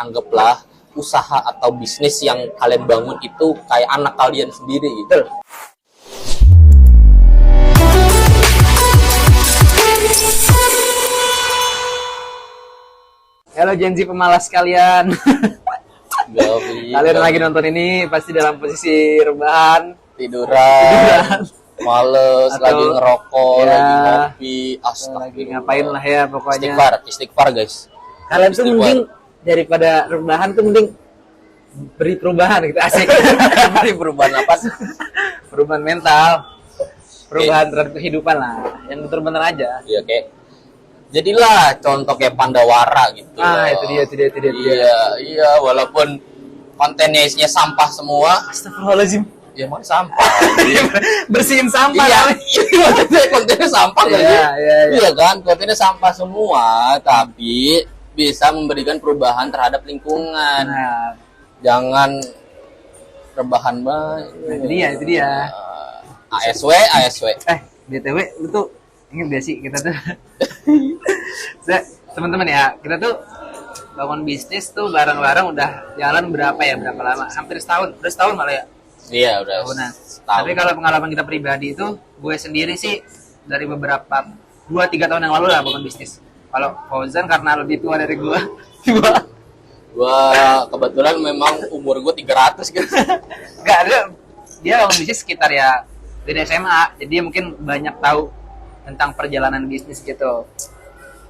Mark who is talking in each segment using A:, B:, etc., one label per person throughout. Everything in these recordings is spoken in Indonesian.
A: anggaplah usaha atau bisnis yang kalian bangun itu kayak anak kalian sendiri gitu.
B: Halo Gen Z pemalas kalian. Kalian lagi nonton ini pasti dalam posisi rebahan,
A: tiduran, males,
B: atau
A: lagi ngerokok,
B: ya,
A: lagi ngopi,
B: lagi ngapain lah ya pokoknya.
A: Istighfar guys.
B: Kalian tuh mending daripada rebahan tuh mending beri perubahan gitu, asik.
A: Beri perubahan apa?
B: Perubahan mental, perubahan terhadap kehidupan lah, yang bener-bener aja.
A: Iya kayak jadilah contoh kayak Pandawara gitu.
B: Itu dia.
A: Iya, walaupun kontennya isinya sampah semua.
B: Astagfirullahaladzim.
A: Ya emang sampah.
B: Bersihin sampah.
A: Iya, kontennya sampah kan? Iya kan, kontennya sampah semua, tapi bisa memberikan perubahan terhadap lingkungan.
B: Nah,
A: jangan rebahan banget.
B: Itu dia.
A: ASW.
B: BTW lu tuh inget gak sih kita tuh teman-teman ya, kita tuh bangun bisnis tuh bareng-bareng udah jalan berapa lama? Hampir setahun malah ya.
A: Iya udah
B: tahunan.
A: Setahun.
B: Tapi kalau pengalaman kita pribadi itu, gue sendiri sih dari beberapa 2-3 tahun yang lalu lah bangun bisnis. Kalau Fauzan karena lebih tua dari gue.
A: Gua kebetulan memang umur gue 300 gitu.
B: Gak ada, dia bangun bisnis sekitar ya dari SMA, jadi dia mungkin banyak tahu tentang perjalanan bisnis gitu.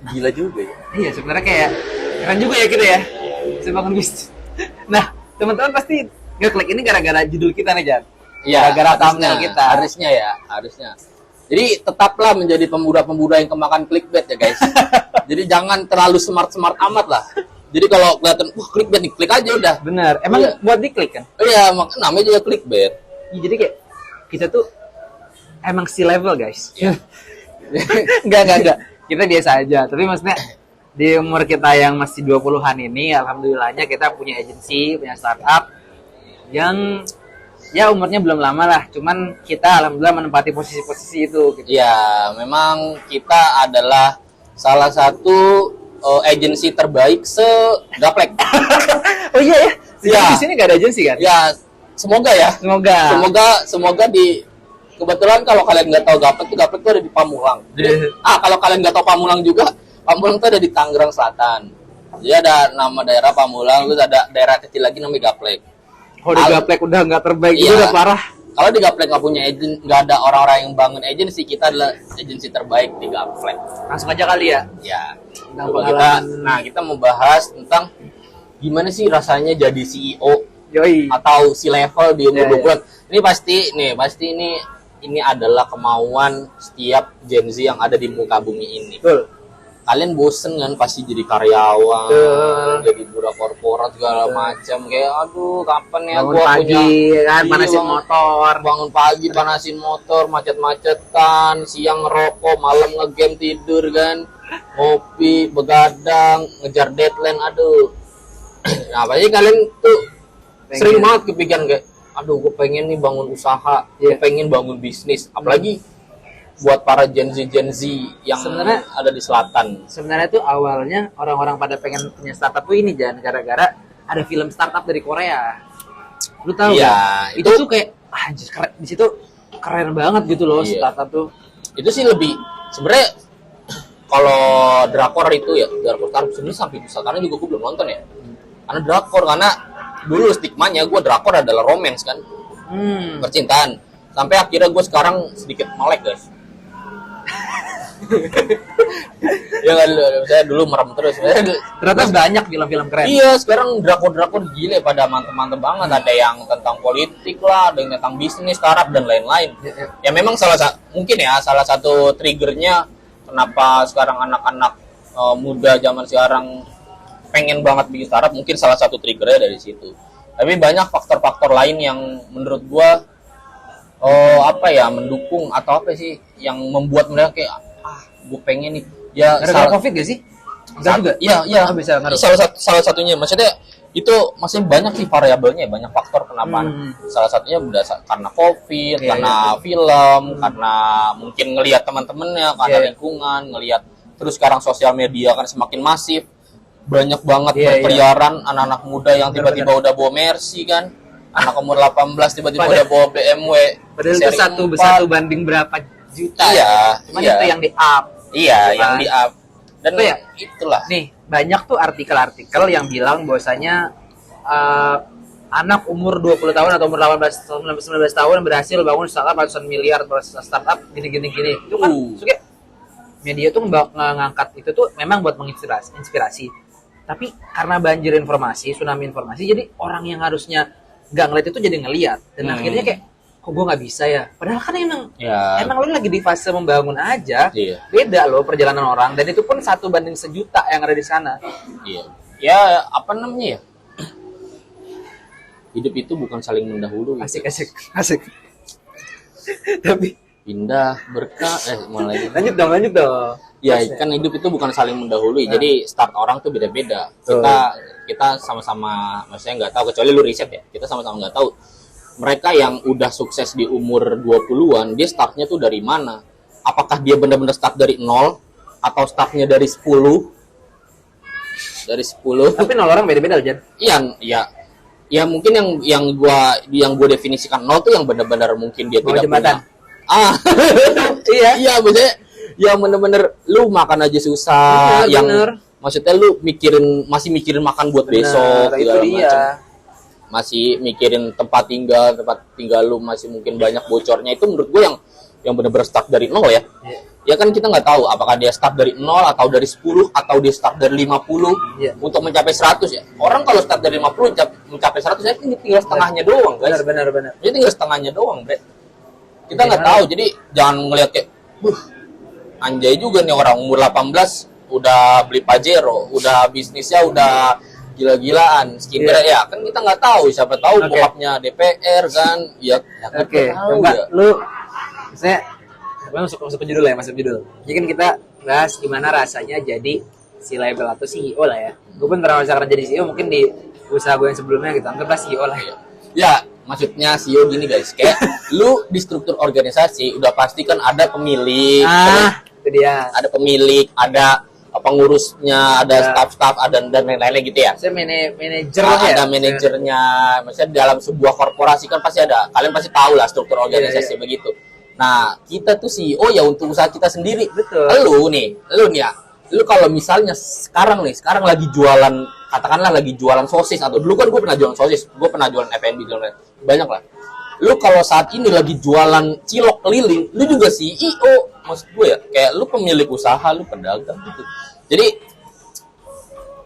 A: Gila juga ya.
B: Iya, sebenarnya kayak keren juga ya kita ya. Saya bangun bisnis. Nah, teman-teman pasti ngeklik ini gara-gara judul kita nih, Jan.
A: Iya,
B: gara-gara thumbnail kita.
A: Harusnya. Jadi tetaplah menjadi pemuda-pemuda yang kemakan clickbait ya, guys. Jadi jangan terlalu smart-smart amat lah. Jadi kalau kelihatan clickbait nih, klik aja udah.
B: Bener. Emang buat diklik kan?
A: Iya, makanya namanya juga clickbait.
B: Ya, jadi kayak kita tuh emang si level, guys. Enggak. Kita biasa aja. Tapi maksudnya di umur kita yang masih 20-an ini, alhamdulillahnya kita punya agensi, punya startup yang ya umurnya belum lama lah. Cuman kita alhamdulillah menempati posisi-posisi itu gitu.
A: Ya, memang kita adalah salah satu agensi terbaik se-Gaplek.
B: Oh iya ya?
A: Ya.
B: Di sini nggak ada agensi kan?
A: Ya, semoga ya. Semoga di kebetulan kalau kalian nggak tahu Gaplek itu ada di Pamulang. Kalau kalian nggak tahu Pamulang juga, Pamulang itu ada di Tangerang Selatan. Jadi ada nama daerah Pamulang, terus ada daerah kecil lagi namanya Gaplek.
B: Kalau di Gaplek udah nggak terbaik, itu udah parah.
A: Kalau di Gaplek nggak punya agent, nggak ada orang-orang yang bangun agensi, kita adalah agensi terbaik di Gaplek.
B: Langsung aja kali ya.
A: Ya. Kita mau bahas tentang gimana sih rasanya jadi CEO.
B: Yoi.
A: Atau si level di umur 20-an. Ini pasti ini adalah kemauan setiap Gen Z yang ada di muka bumi ini.
B: Betul.
A: Kalian bosen kan pasti jadi karyawan, jadi budak korporat segala macam. Kayak aduh, kapan ya
B: bangun
A: gua
B: pagi,
A: punya
B: kan panasin motor.
A: Bangun pagi panasin motor, macet-macetan, siang ngerokok, malam ngegame tidur kan. Ngopi, begadang, ngejar deadline, aduh. Nah, pasti kalian tuh sering banget kepikiran kayak aduh, gue pengen nih bangun usaha, gue pengen bangun bisnis. Apalagi buat para Gen Z yang sebenarnya ada di selatan.
B: Sebenarnya tuh awalnya orang-orang pada pengen punya startup tuh ini, Jan, gara-gara ada film startup dari Korea. Lu tahu
A: ya,
B: itu tuh kayak anjir, keren, di situ keren banget gitu loh startup tuh.
A: Itu sih lebih sebenarnya kalau drakor itu ya, drakor startup sebenarnya sampai bisa, karena juga gue belum nonton ya. Karena drakor, karena dulu stigmanya gue drakor adalah romance kan, percintaan. Sampai akhirnya gue sekarang sedikit melek, guys. Ya kan, saya dulu merem terus.
B: Ternyata banyak film-film keren.
A: Iya, sekarang drakor gile pada mantep-mantep banget. Ada yang tentang politik lah, ada yang tentang bisnis, startup dan lain-lain. Ya memang salah satu triggernya kenapa sekarang anak-anak muda zaman sekarang pengen banget bikin startup, mungkin salah satu triggernya dari situ. Tapi banyak faktor-faktor lain yang menurut gua mendukung atau apa sih yang membuat mereka kayak gue pengen nih. Ya
B: gara-gara Covid gak sih?
A: Juga. Iya.
B: Bisa ngaruh.
A: Salah satunya, maksudnya itu masih banyak sih variabelnya, banyak faktor kenapa. Salah satunya karena Covid, karena film, karena mungkin ngelihat teman-temannya, karena lingkungan, ngelihat terus sekarang sosial media kan semakin masif. banyak banget
B: Iya,
A: berkeliaran anak-anak muda yang tiba-tiba udah bawa Mercy kan, anak umur 18 tiba-tiba udah bawa BMW.
B: Padahal itu
A: seri
B: satu
A: 4.
B: banding berapa juta.
A: Iya,
B: Cuman
A: iya.
B: itu yang di up.
A: Iya,
B: Gitu
A: yang
B: kan.
A: di up. Dan
B: Itu ya,
A: itulah.
B: nih banyak tuh artikel-artikel yang bilang bahwasanya anak umur 20 tahun atau umur 18 tahun 19 tahun berhasil bangun startup ratusan miliar startup gini. Itu kan maksudnya media tuh ngangkat itu tuh memang buat menginspirasi. Tapi karena banjir informasi, tsunami informasi, jadi orang yang harusnya nggak ngeliat itu jadi ngeliat. Dan akhirnya kayak, kok gue nggak bisa ya? Padahal kan emang lo lagi di fase membangun aja.
A: Iya.
B: Beda loh perjalanan orang. Dan itu pun 1 banding sejuta yang ada di sana.
A: Iya. Ya, apa namanya ya? Hidup itu bukan saling mendahului.
B: Asik. Tapi
A: Pindah, berkah, mulai.
B: lanjut dong.
A: Ya, kan hidup itu bukan saling mendahului. Jadi start orang tuh beda-beda. Kita sama-sama, maksudnya nggak tahu, kecuali lu riset ya. Kita sama-sama nggak tahu. Mereka yang udah sukses di umur 20-an, dia startnya tuh dari mana? Apakah dia benar-benar start dari 0 atau startnya dari 10? Dari 10.
B: Tapi 0 orang beda-beda loh, Jan.
A: Iya. Ya mungkin yang gua definisikan 0 tuh yang benar-benar mungkin dia
B: Bawa
A: tidak
B: jembatan.
A: punya. Iya, maksudnya yang bener-bener lu makan aja susah,
B: Bener.
A: maksudnya lu masih mikirin makan buat besok,
B: Itu
A: segala
B: dia.
A: macam. Masih mikirin tempat tinggal lu masih mungkin banyak bocornya. Itu menurut gue yang bener-bener start dari 0 ya.
B: Iya.
A: Ya kan kita nggak tahu apakah dia start dari 0 atau dari 10 atau dia start dari 50
B: Iya.
A: untuk mencapai 100 ya. Orang kalau start dari 50 mencapai 100 ya tinggal setengahnya doang, guys.
B: Benar.
A: Jadi tinggal setengahnya doang, Bre. Kita nggak tahu, jadi jangan ngeliat kayak, anjay juga nih orang umur 18 udah beli Pajero, udah bisnisnya udah gila-gilaan, skincare ya kan kita nggak tahu, siapa tahu bokapnya DPR kan, ya.
B: Oke, coba lu, saya masuk ke judul ya, masuk judul. Jadi kan kita bahas gimana rasanya jadi C-level atau CEO lah ya. Gue pun pernah merasakan jadi CEO mungkin di usaha gue yang sebelumnya gitu, anggaplah CEO lah ya.
A: Ya, maksudnya CEO gini guys, kayak lu di struktur organisasi udah pasti kan ada pemilik,
B: Itu dia.
A: ada pemilik, ada pengurusnya, ada staff-staff, ada dan lain-lainnya gitu ya.
B: Saya manajer ya.
A: Ada manajernya, maksudnya dalam sebuah korporasi kan pasti ada. Kalian pasti tahu lah struktur organisasi begitu. Nah, kita tuh CEO ya untuk usaha kita sendiri.
B: Betul.
A: Lu nih ya. Lu kalau misalnya sekarang lagi jualan, katakanlah lagi jualan sosis, atau dulu kan gue pernah jualan sosis, gue pernah jualan F&B, banyak lah. Lu kalau saat ini lagi jualan cilok keliling, lu juga CEO, maksud gue ya, kayak lu pemilik usaha, lu pedagang gitu. Jadi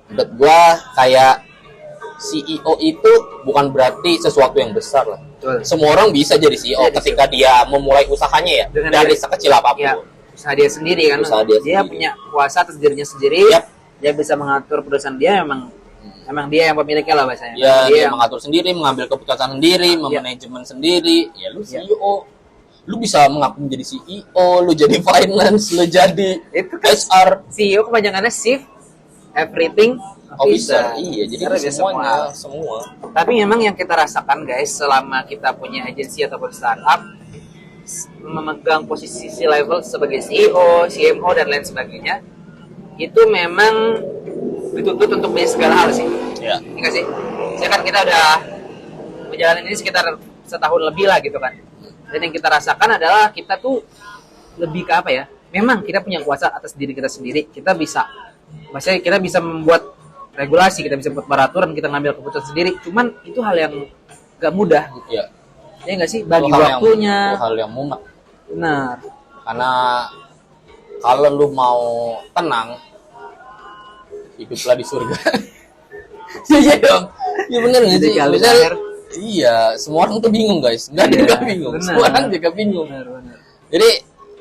A: menurut gue kayak CEO itu bukan berarti sesuatu yang besar lah.
B: Betul.
A: Semua orang bisa jadi CEO ketika dia memulai usahanya ya, dari sekecil apapun.
B: Ya, usaha dia sendiri kan.
A: Usaha dia sendiri.
B: punya kuasa atas dirinya sendiri.
A: Yap.
B: Dia bisa mengatur perusahaan dia, emang dia yang pemiliknya lah bahasanya.
A: Ya, dia
B: yang
A: mengatur sendiri, mengambil keputusan sendiri, memanajemen sendiri. Ya lu CEO. Lu bisa mengaku menjadi CEO, lu jadi finance, lu jadi
B: itu kan
A: HR
B: CEO kepanjangannya Chief Everything
A: officer. Iya, jadi
B: Karena dia
A: semua.
B: Tapi memang yang kita rasakan guys, selama kita punya agensi ataupun startup, memegang posisi C-level sebagai CEO, CMO dan lain sebagainya, itu memang dituntut untuk punya segala hal sih.
A: Ya.
B: Iya nggak sih? Saya kan kita udah menjalani ini sekitar setahun lebih lah gitu kan. Dan yang kita rasakan adalah kita tuh lebih ke apa ya? Memang kita punya kuasa atas diri kita sendiri. Kita bisa, maksudnya kita bisa membuat regulasi, kita bisa membuat peraturan, kita ngambil keputusan sendiri. Cuman itu hal yang gak mudah.
A: Iya.
B: Ya nggak sih? Bagi
A: Itu hal
B: waktunya.
A: Itu hal yang mumet.
B: Benar.
A: Karena kalau lu mau tenang, hiduplah di surga. Iya dong. Iya bener nggak sih?
B: Jadi
A: Misal, iya, semua orang tuh bingung guys. Nggak ada yang nggak bingung.
B: benar.
A: Semua orang juga bingung.
B: Benar.
A: Jadi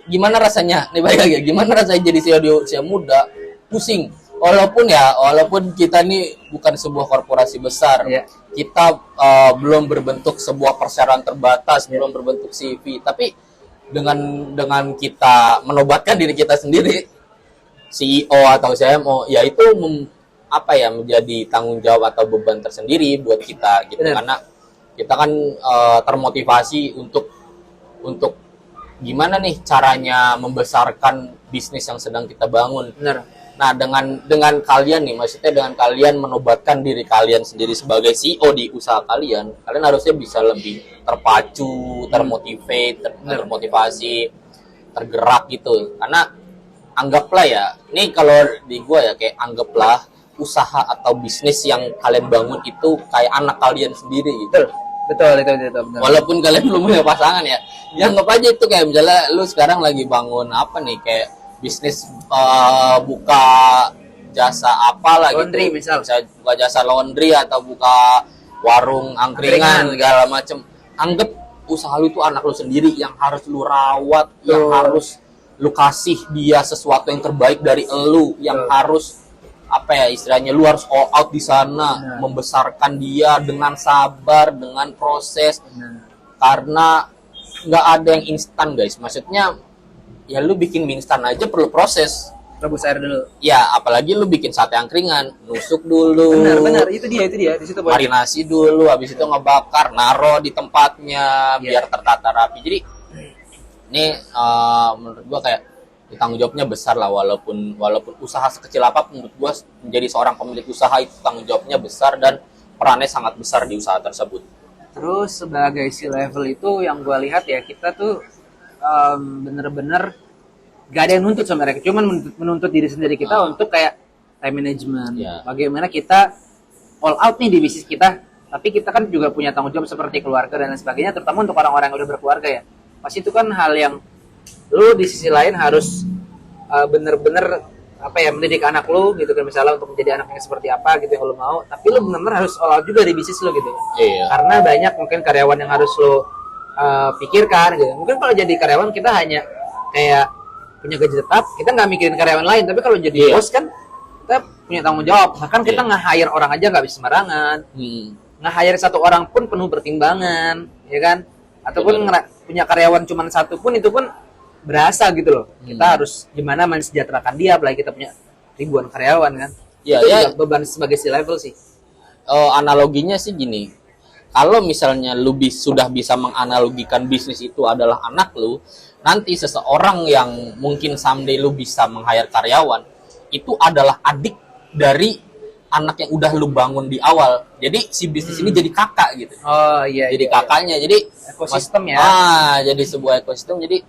A: gimana rasanya? Nih balik lagi. Gimana rasanya jadi CEO di usia muda? Pusing. Walaupun kita nih bukan sebuah korporasi besar.
B: Iya.
A: Kita belum berbentuk sebuah perseroan terbatas, belum berbentuk CV. Tapi dengan kita menobatkan diri kita sendiri, CEO atau CMO, ya itu menjadi tanggung jawab atau beban tersendiri buat kita gitu.
B: Benar.
A: Karena kita kan termotivasi untuk gimana nih caranya membesarkan bisnis yang sedang kita bangun.
B: Benar.
A: Nah, dengan kalian nih, maksudnya dengan kalian menobatkan diri kalian sendiri sebagai CEO di usaha kalian, kalian harusnya bisa lebih terpacu, termotivasi, tergerak gitu. Karena anggaplah ya, ini kalau di gua ya kayak anggaplah usaha atau bisnis yang kalian bangun itu kayak anak kalian sendiri gitu.
B: Betul, betul.
A: Walaupun kalian belum punya pasangan ya, ya anggap aja itu kayak misalnya lu sekarang lagi bangun apa nih, kayak bisnis buka jasa apa gitu.
B: Laundry misal.
A: Bisa buka jasa laundry atau buka warung angkringan segala macem. Anggap usaha lu itu anak lu sendiri yang harus lu rawat, yang harus lu kasih dia sesuatu yang terbaik dari lu, yang harus apa ya istilahnya, lu harus all out di sana, membesarkan dia dengan sabar, dengan proses. Karena nggak ada yang instan guys, maksudnya ya lu bikin mie instan aja perlu proses,
B: Rebus air dulu.
A: ya apalagi lu bikin sate angkringan, nusuk dulu,
B: Benar, itu dia di situ
A: marinasi dulu, habis itu ngebakar, naro di tempatnya biar tertata rapi. Jadi ini menurut gua kayak tanggung jawabnya besar lah, walaupun usaha sekecil apapun, menurut gua menjadi seorang pemilik usaha itu tanggung jawabnya besar dan perannya sangat besar di usaha tersebut.
B: Terus sebagai C-level itu yang gua lihat ya, kita tuh bener-bener gak ada yang nuntut sama mereka, cuman menuntut diri sendiri kita untuk kayak time management. Bagaimana kita all out nih di bisnis kita, tapi kita kan juga punya tanggung jawab seperti keluarga dan lain sebagainya, terutama untuk orang-orang yang udah berkeluarga ya. Pasti itu kan hal yang lu di sisi lain harus bener-bener apa ya, mendidik anak lu gitu kan, misalnya untuk menjadi anak yang seperti apa gitu yang lu mau, tapi lu bener-bener harus all out juga di bisnis lu gitu. Karena banyak mungkin karyawan yang harus lu pikirkan gitu. Mungkin kalau jadi karyawan kita hanya kayak punya gaji tetap, kita nggak mikirin karyawan lain, tapi kalau jadi bos kan kita punya tanggung jawab. Bahkan kita nge-hire orang aja nggak bisa sembarangan, nge-hire satu orang pun penuh pertimbangan, ya kan? Ataupun punya karyawan cuma satu pun itu pun berasa gitu loh. Kita harus gimana mensejahterakan dia, apalagi kita punya ribuan karyawan kan. Itu juga beban sebagai C-level sih.
A: Analoginya sih gini, kalau misalnya lu sudah bisa menganalogikan bisnis itu adalah anak lu, nanti seseorang yang mungkin someday lu bisa meng-hire karyawan itu adalah adik dari anak yang udah lu bangun di awal. Jadi si bisnis ini jadi kakak gitu. Jadi kakaknya. Jadi
B: ekosistem ya.
A: Jadi sebuah ekosistem. Jadi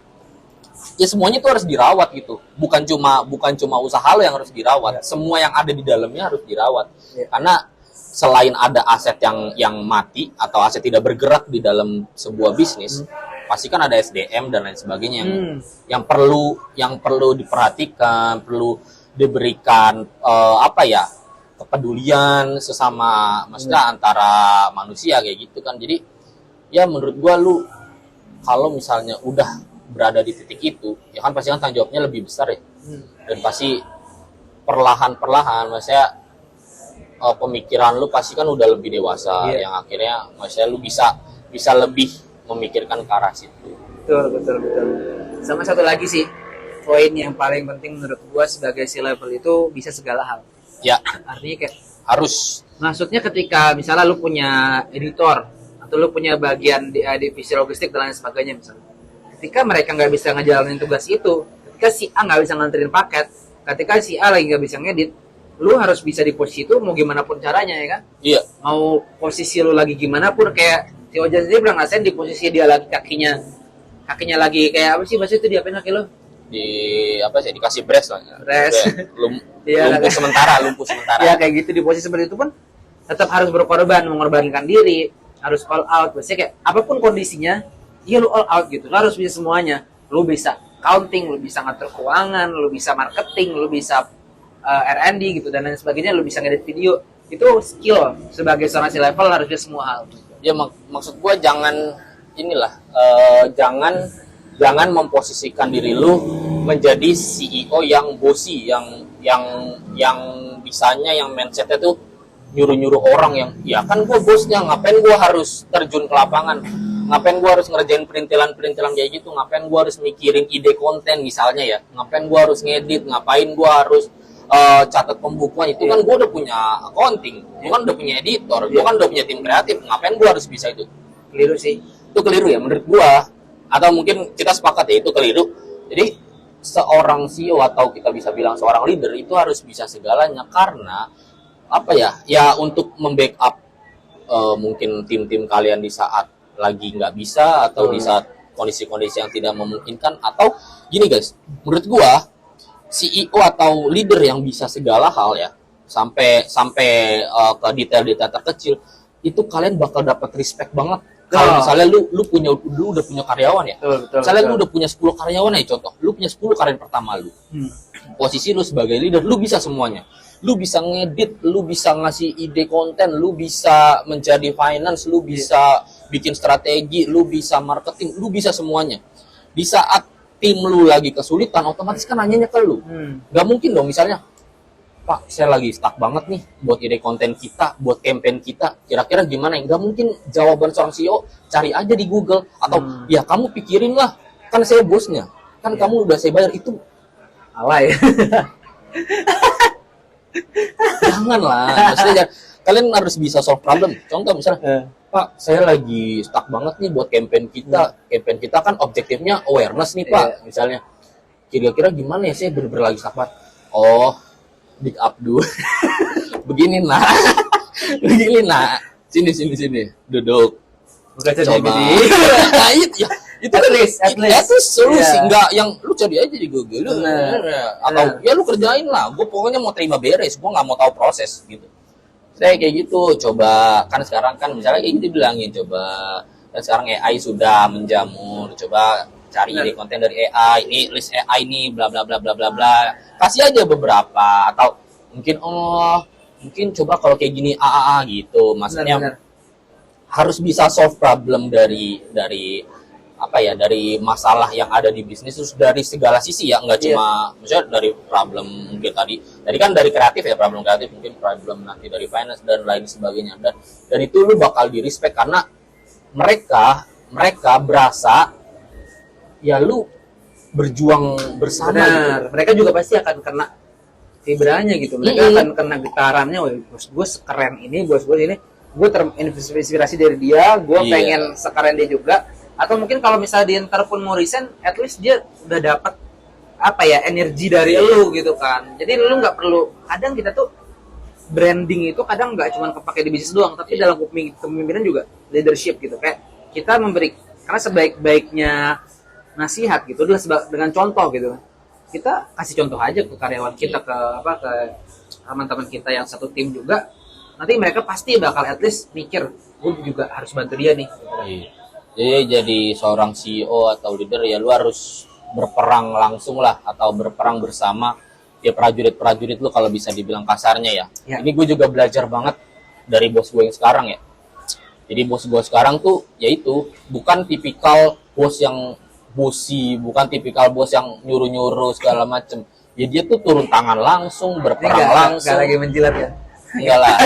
A: ya semuanya itu harus dirawat gitu. Bukan cuma usaha lo yang harus dirawat. Semua yang ada di dalamnya harus dirawat. Karena selain ada aset yang mati atau aset tidak bergerak di dalam sebuah bisnis, pasti kan ada SDM dan lain sebagainya yang perlu diperhatikan, perlu diberikan kepedulian sesama, maksudnya antara manusia kayak gitu kan. Jadi ya menurut gua lu kalau misalnya udah berada di titik itu, ya kan pasti kan tanggung jawabnya lebih besar ya. Dan pasti perlahan-perlahan, maksudnya pemikiran lu pasti kan udah lebih dewasa, yang akhirnya maksudnya lu bisa lebih memikirkan ke arah situ.
B: Betul. Sama satu lagi sih, poin yang paling penting menurut gua sebagai C-level itu bisa segala hal.
A: Ya.
B: Artinya kayak
A: harus.
B: Maksudnya ketika misalnya lu punya editor atau lu punya bagian di divisi logistik dan lain sebagainya misalnya. Ketika mereka nggak bisa ngejalanin tugas itu, ketika si A nggak bisa nganterin paket, ketika si A lagi nggak bisa ngedit, lu harus bisa di posisi itu mau gimana pun caranya ya kan?
A: Iya.
B: Mau posisi lu lagi gimana pun, kayak si Ojan sendiri pernah ngerasain di posisi dia lagi kakinya lagi kayak apa sih bahasa itu, diapain kaki lu?
A: Dikasih brace lah. Lumpuh sementara.
B: Ya kayak gitu, di posisi seperti itu pun tetap harus mengorbankan diri, harus all out. Biasanya kayak apapun kondisinya, iya lu all out gitu. Lu harus bisa semuanya. Lu bisa accounting, lu bisa ngatur keuangan, lu bisa marketing, lu bisa R&D gitu dan lain sebagainya, lu bisa ngedit video. Itu skill sebagai seorang C-level, harus bisa semua hal.
A: Ya maksud gua jangan jangan memposisikan diri lu menjadi CEO yang bossy, yang bisanya, yang mindsetnya tuh nyuruh-nyuruh orang yang ya kan gua bosnya, ngapain gua harus terjun ke lapangan, ngapain gua harus ngerjain perintilan kayak gitu, ngapain gua harus mikirin ide konten misalnya ya, ngapain gua harus ngedit, ngapain gua harus catat pembukuan. Itu kan gua udah punya accounting, gua kan udah punya editor, gua kan udah punya tim kreatif, ngapain gua harus bisa itu?
B: Keliru sih.
A: Itu keliru ya menurut gua, atau mungkin kita sepakat ya itu keliru. Jadi seorang CEO atau kita bisa bilang seorang leader itu harus bisa segalanya, karena apa ya? Ya untuk membackup mungkin tim-tim kalian di saat lagi nggak bisa, atau di saat kondisi-kondisi yang tidak memungkinkan. Atau gini guys, menurut gua CEO atau leader yang bisa segala hal ya, sampai ke detail-detail terkecil, itu kalian bakal dapat respect banget. Kalau misalnya lu udah punya karyawan ya. Misalnya lu udah punya 10 karyawan ya, contoh. Lu punya 10 karyawan pertama lu. Posisi lu sebagai leader, lu bisa semuanya. Lu bisa ngedit, lu bisa ngasih ide konten, lu bisa menjadi finance, lu bisa bikin strategi, lu bisa marketing, lu bisa semuanya. Di saat tim lu lagi kesulitan, otomatis kan nanyanya ke lu. Gak mungkin dong misalnya, Pak, saya lagi stuck banget nih buat ide konten kita, buat campaign kita. Kira-kira gimana? Nggak mungkin jawaban seorang CEO, cari aja di Google. Atau, ya kamu pikirin lah, kan saya bosnya. Kan kamu udah saya bayar, itu
B: alay.
A: Jangan lah. Maksudnya, kalian harus bisa solve problem. Contoh misalnya, Pak, saya lagi stuck banget nih buat campaign kita. Campaign kita kan objektifnya awareness nih, Pak. Misalnya, kira-kira gimana ya, saya bener-bener lagi stuck banget. Oh, Big Abdul. Begini nak. Begini nak. Sini. Duduk.
B: Bukan
A: Coba. Nah, itu
B: at least.
A: Itu solusi. Enggak yang lu cari aja di Google. Atau ya lu kerjain lah. Gue pokoknya mau terima beres. Gue nggak mau tahu proses gitu. Saya kayak gitu. Coba. Kan sekarang kan misalnya kayak gitu bilangin. Coba. Dan sekarang AI sudah menjamur. Coba cari ide konten dari AI, ini list AI nih, bla bla bla bla bla bla. Kasih aja beberapa, atau mungkin coba kalau kayak gini gitu. Maksudnya harus bisa solve problem dari apa ya, dari masalah yang ada di bisnis, terus dari segala sisi ya, nggak cuma misalnya dari problem mungkin tadi kan dari kreatif ya, problem kreatif, mungkin problem nanti dari finance dan lain sebagainya. Dan itu lu bakal di respect karena mereka berasa ya lu berjuang bersama.
B: Benar.
A: Gitu.
B: Mereka juga pasti akan kena vibranya gitu. Mereka akan kena getarannya. Wah, bos gue sekeren ini, bos gue ini. Gue terinspirasi dari dia. Gue pengen sekeren dia juga. Atau mungkin kalau misalnya dia ntar pun mau resign, at least dia udah dapat apa ya, energi dari lu gitu kan. Jadi lu nggak perlu. Kadang kita tuh branding itu kadang nggak cuma kepake di bisnis doang, tapi dalam kepemimpinan juga leadership gitu. Kayak kita memberi, karena sebaik-baiknya nasihat gitu adalah dengan contoh gitu. Kita kasih contoh aja ke karyawan kita, ke teman-teman kita yang satu tim juga. Nanti mereka pasti bakal at least mikir, gue juga harus bantu dia nih.
A: Jadi jadi seorang CEO atau leader ya lu harus berperang langsung lah, atau berperang bersama ya prajurit-prajurit lu kalau bisa dibilang kasarnya ya. Ini gue juga belajar banget dari bos gue yang sekarang ya. Jadi bos gue sekarang tuh yaitu bukan tipikal bos yang bosi, bukan tipikal bos yang nyuruh-nyuruh segala macem. Ya dia tuh turun tangan langsung, berperang langsung.
B: Gak lagi menjilat ya?
A: Enggak lah.